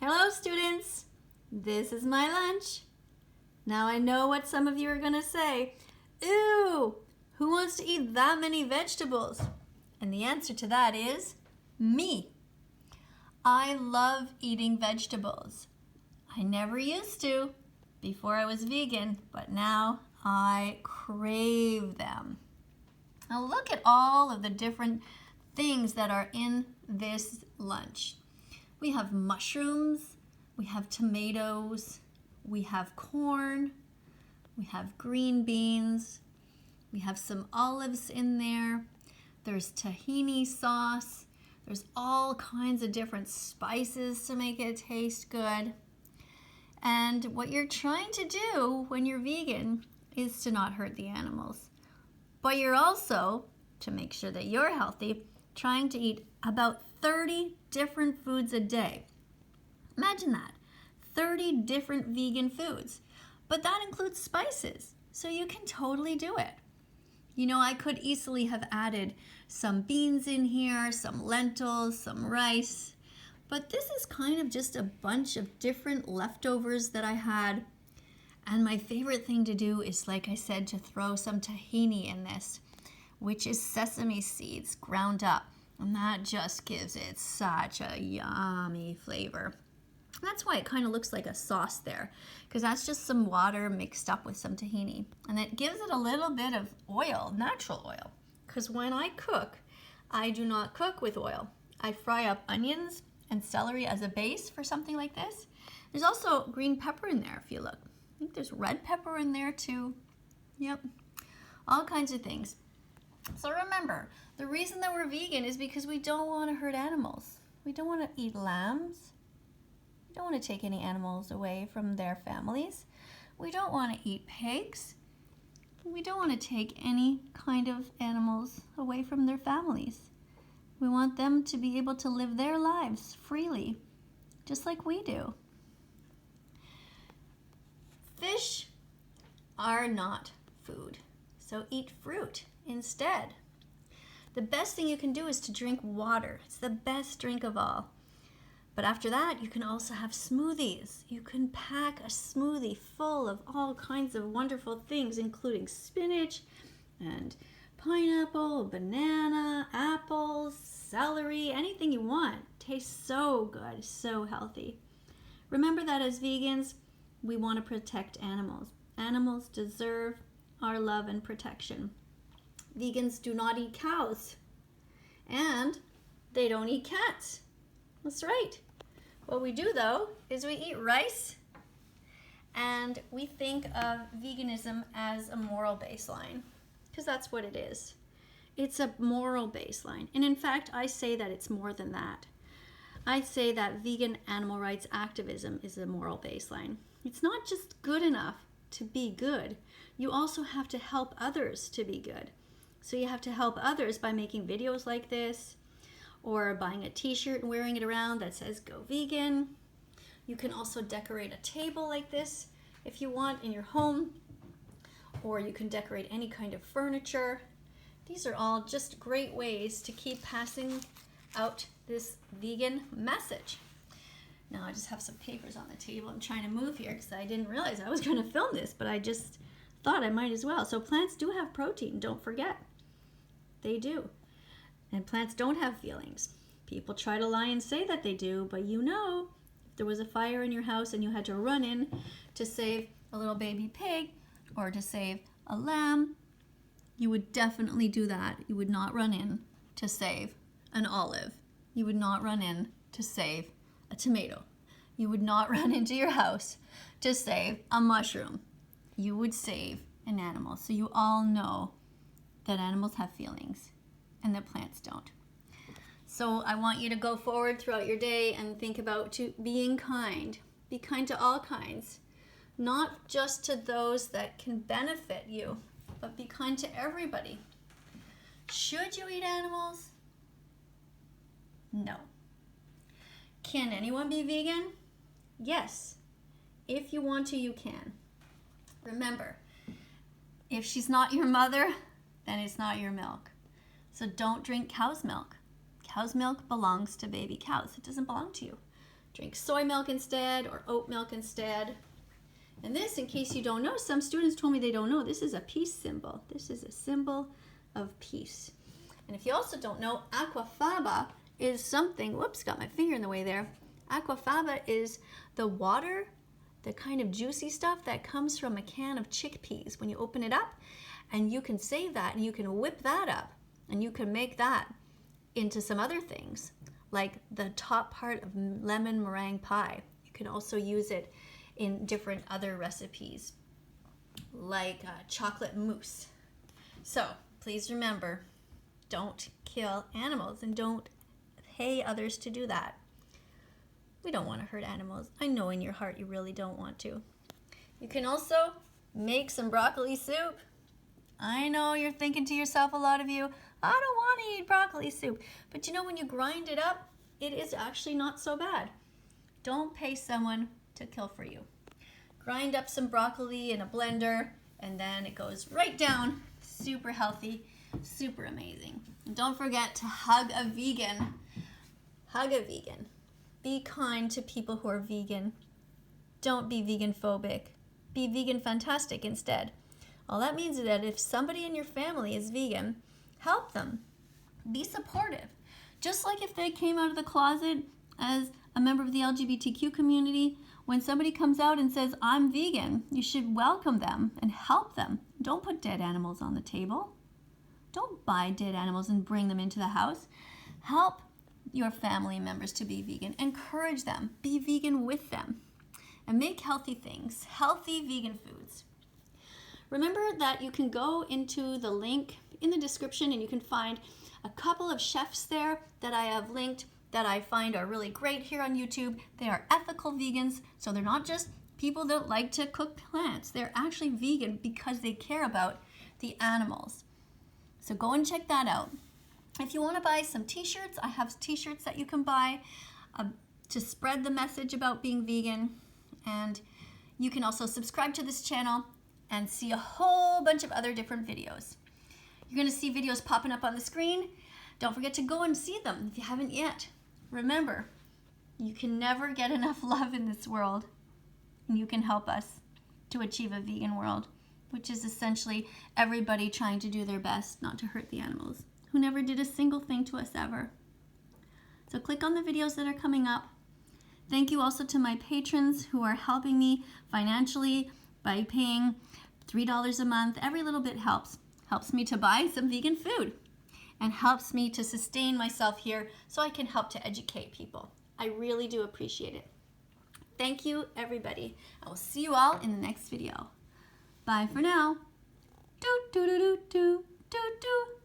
Hello students, this is my lunch. Now I know what some of you are going to say. Ew, who wants to eat that many vegetables? And the answer to that is me. I love eating vegetables. I never used to before I was vegan, but now I crave them. Now look at all of the different things that are in this lunch. We have mushrooms, we have tomatoes, we have corn, we have green beans, we have some olives in there, there's tahini sauce, there's all kinds of different spices to make it taste good. And what you're trying to do when you're vegan is to not hurt the animals. But you're also, to make sure that you're healthy, trying to eat about 30 different foods a day. Imagine that, 30 different vegan foods. But that includes spices, so you can totally do it. You know, I could easily have added some beans in here, some lentils, some rice, but this is kind of just a bunch of different leftovers that I had. And my favorite thing to do is, like I said, to throw some tahini in this, which is sesame seeds ground up. And that just gives it such a yummy flavor. That's why it kind of looks like a sauce there, because that's just some water mixed up with some tahini. And it gives it a little bit of oil, natural oil. Because when I cook, I do not cook with oil. I fry up onions and celery as a base for something like this. There's also green pepper in there if you look. I think there's red pepper in there too. Yep, all kinds of things. So remember, the reason that we're vegan is because we don't want to hurt animals. We don't want to eat lambs. We don't want to take any animals away from their families. We don't want to eat pigs. We don't want to take any kind of animals away from their families. We want them to be able to live their lives freely, just like we do. Fish are not food, so eat fruit instead. The best thing you can do is to drink water. It's the best drink of all. But after that, you can also have smoothies. You can pack a smoothie full of all kinds of wonderful things, including spinach and pineapple, banana, apples, celery, anything you want. Tastes so good, so healthy. Remember that as vegans, we want to protect animals. Animals deserve our love and protection. Vegans do not eat cows, and they don't eat cats. That's right. What we do though is we eat rice, and we think of veganism as a moral baseline, because that's what it is. It's a moral baseline. And in fact, I say that it's more than that. I say that vegan animal rights activism is a moral baseline. It's not just good enough to be good. You also have to help others to be good. So you have to help others by making videos like this, or buying a t-shirt and wearing it around that says "Go Vegan." You can also decorate a table like this if you want in your home, or you can decorate any kind of furniture. These are all just great ways to keep passing out this vegan message. Now I just have some papers on the table. I'm trying to move here because I didn't realize I was going to film this, but I just thought I might as well. So plants do have protein, don't forget. They do. And plants don't have feelings. People try to lie and say that they do, but you know, if there was a fire in your house and you had to run in to save a little baby pig or to save a lamb, you would definitely do that. You would not run in to save an olive. You would not run in to save a tomato. You would not run into your house to save a mushroom. You would save an animal. So you all know that animals have feelings and that plants don't. So I want you to go forward throughout your day and think about being kind. Be kind to all kinds, not just to those that can benefit you, but be kind to everybody. Should you eat animals? No. Can anyone be vegan? Yes. If you want to, you can. Remember, if she's not your mother, then it's not your milk. So don't drink cow's milk. Cow's milk belongs to baby cows. It doesn't belong to you. Drink soy milk instead or oat milk instead. And this, in case you don't know, some students told me they don't know, this is a peace symbol. This is a symbol of peace. And if you also don't know, aquafaba is something, whoops, got my finger in the way there. Aquafaba is the water, the kind of juicy stuff that comes from a can of chickpeas. When you open it up, and you can save that, and you can whip that up, and you can make that into some other things, like the top part of lemon meringue pie. You can also use it in different other recipes, like chocolate mousse. So please remember, don't kill animals and don't pay others to do that. We don't want to hurt animals. I know in your heart you really don't want to. You can also make some broccoli soup. I know you're thinking to yourself, a lot of you, I don't want to eat broccoli soup. But you know, when you grind it up, it is actually not so bad. Don't pay someone to kill for you. Grind up some broccoli in a blender, and then it goes right down. Super healthy, super amazing. And don't forget to hug a vegan. Hug a vegan. Be kind to people who are vegan. Don't be vegan phobic. Be vegan fantastic instead. All that means is that if somebody in your family is vegan, help them. Be supportive. Just like if they came out of the closet as a member of the LGBTQ community, when somebody comes out and says, I'm vegan, you should welcome them and help them. Don't put dead animals on the table. Don't buy dead animals and bring them into the house. Help your family members to be vegan. Encourage them. Be vegan with them. And make healthy things, healthy vegan foods. Remember that you can go into the link in the description and you can find a couple of chefs there that I have linked that I find are really great here on YouTube. They are ethical vegans, so they're not just people that like to cook plants. They're actually vegan because they care about the animals. So go and check that out. If you want to buy some t-shirts, I have t-shirts that you can buy to spread the message about being vegan. And you can also subscribe to this channel and see a whole bunch of other different videos. You're going to see videos popping up on the screen. Don't forget to go and see them if you haven't yet. Remember, you can never get enough love in this world, and you can help us to achieve a vegan world, which is essentially everybody trying to do their best not to hurt the animals, who never did a single thing to us ever. So click on the videos that are coming up. Thank you also to my patrons who are helping me financially by paying $3 a month. Every little bit helps. Helps me to buy some vegan food and helps me to sustain myself here so I can help to educate people. I really do appreciate it. Thank you, everybody. I will see you all in the next video. Bye for now. Do do do do do do do.